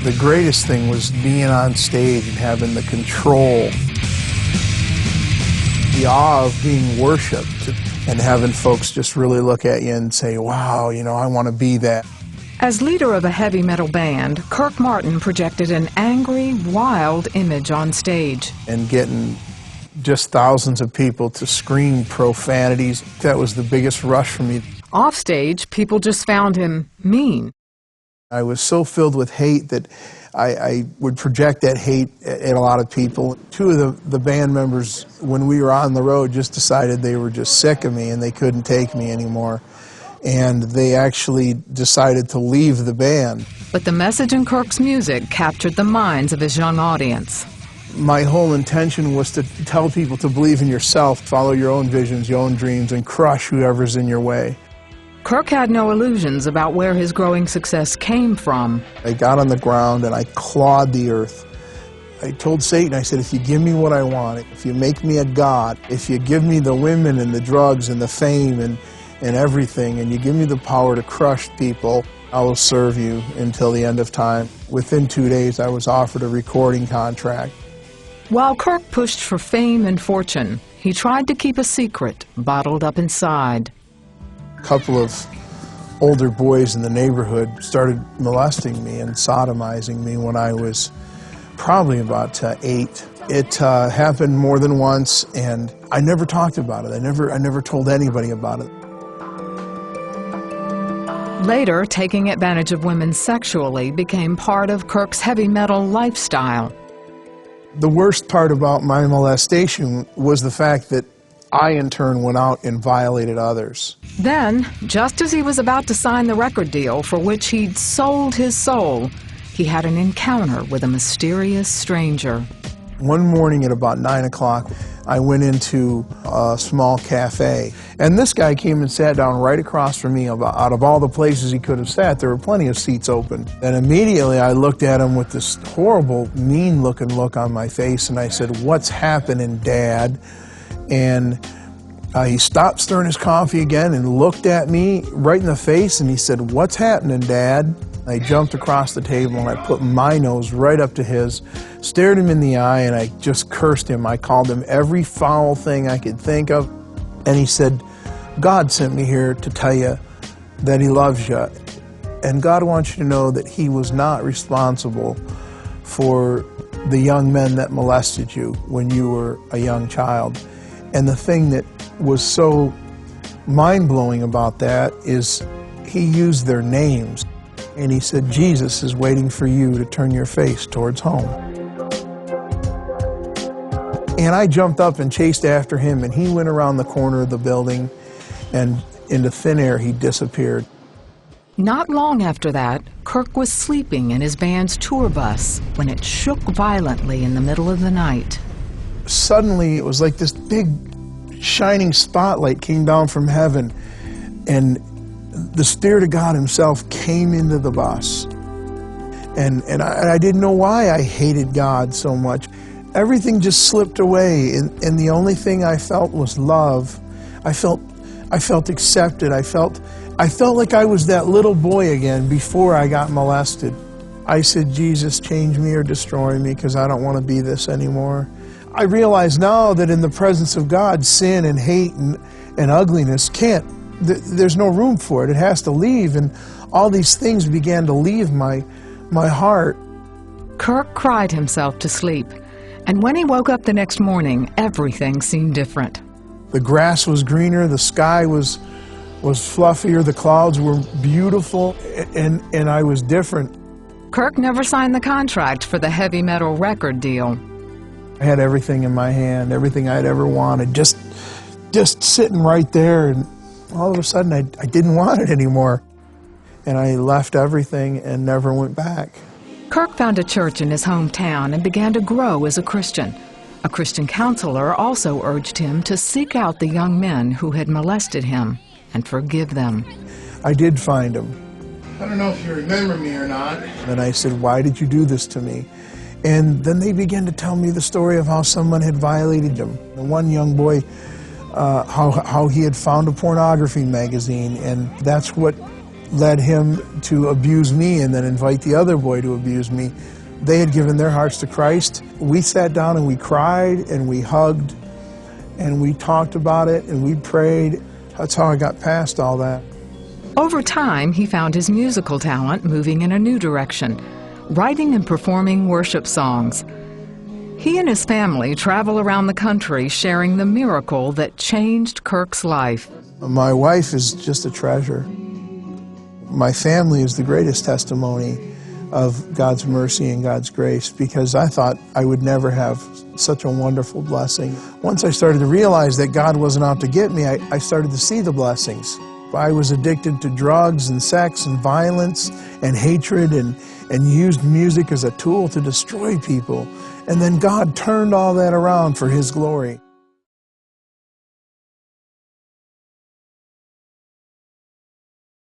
The greatest thing was being on stage and having the control, the awe of being worshipped, and having folks just really look at you and say, wow, you know, I want to be that. As leader of a heavy metal band, Kirk Martin projected an angry, wild image on stage. And getting just thousands of people to scream profanities, that was the biggest rush for me. Offstage, people just found him mean. I was so filled with hate that I would project that hate at a lot of people. Two of the band members, when we were on the road, just decided they were just sick of me and they couldn't take me anymore. And they actually decided to leave the band. But the message in Kirk's music captured the minds of his young audience. My whole intention was to tell people to believe in yourself, follow your own visions, your own dreams, and crush whoever's in your way. Kirk had no illusions about where his growing success came from. I got on the ground and I clawed the earth. I told Satan, I said, if you give me what I want, if you make me a god, if you give me the women and the drugs and the fame and everything, and you give me the power to crush people, I will serve you until the end of time. Within 2 days, I was offered a recording contract. While Kirk pushed for fame and fortune, he tried to keep a secret bottled up inside. A couple of older boys in the neighborhood started molesting me and sodomizing me when I was probably about 8. It happened more than once, and I never talked about it. I never told anybody about it. Later, taking advantage of women sexually became part of Kirk's heavy metal lifestyle. The worst part about my molestation was the fact that I, in turn, went out and violated others. Then, just as he was about to sign the record deal for which he'd sold his soul, he had an encounter with a mysterious stranger. One morning at about 9 o'clock, I went into a small cafe, and this guy came and sat down right across from me. Out of all the places he could have sat, there were plenty of seats open. And immediately I looked at him with this horrible, mean-looking look on my face, and I said, "What's happening, Dad?" And he stopped stirring his coffee again and looked at me right in the face, and he said, "What's happening, Dad?" I jumped across the table and I put my nose right up to his, stared him in the eye, and I just cursed him. I called him every foul thing I could think of. And he said, "God sent me here to tell you that He loves you. And God wants you to know that He was not responsible for the young men that molested you when you were a young child." And the thing that was so mind-blowing about that is He used their names. And He said, "Jesus is waiting for you to turn your face towards home." And I jumped up and chased after him, and he went around the corner of the building, and into thin air he disappeared. Not long after that, Kirk was sleeping in his band's tour bus when it shook violently in the middle of the night. Suddenly, it was like this big, shining spotlight came down from heaven, and the Spirit of God Himself came into the bus. And I didn't know why I hated God so much. Everything just slipped away, and the only thing I felt was love. I felt accepted. I felt like I was that little boy again before I got molested. I said, "Jesus, change me or destroy me, because I don't want to be this anymore." I realize now that in the presence of God, sin and hate and ugliness there's no room for it. It has to leave, and all these things began to leave my heart. Kirk cried himself to sleep, and when he woke up the next morning, everything seemed different. The grass was greener, the sky was fluffier, the clouds were beautiful, and I was different. Kirk never signed the contract for the heavy metal record deal. I had everything in my hand, everything I'd ever wanted, just sitting right there, and all of a sudden I didn't want it anymore. And I left everything and never went back. Kirk found a church in his hometown and began to grow as a Christian. A Christian counselor also urged him to seek out the young men who had molested him and forgive them. I did find them. "I don't know if you remember me or not." And I said, "Why did you do this to me?" And then they began to tell me the story of how someone had violated them. The one young boy, how he had found a pornography magazine, and that's what led him to abuse me and then invite the other boy to abuse me. They had given their hearts to Christ. We sat down and we cried and we hugged and we talked about it and we prayed. That's how I got past all that. Over time, he found his musical talent moving in a new direction, writing and performing worship songs. He and his family travel around the country sharing the miracle that changed Kirk's life. My wife is just a treasure. My family is the greatest testimony of God's mercy and God's grace, because I thought I would never have such a wonderful blessing. Once I started to realize that God wasn't out to get me, I started to see the blessings. I was addicted to drugs and sex and violence and hatred and used music as a tool to destroy people. And then God turned all that around for His glory.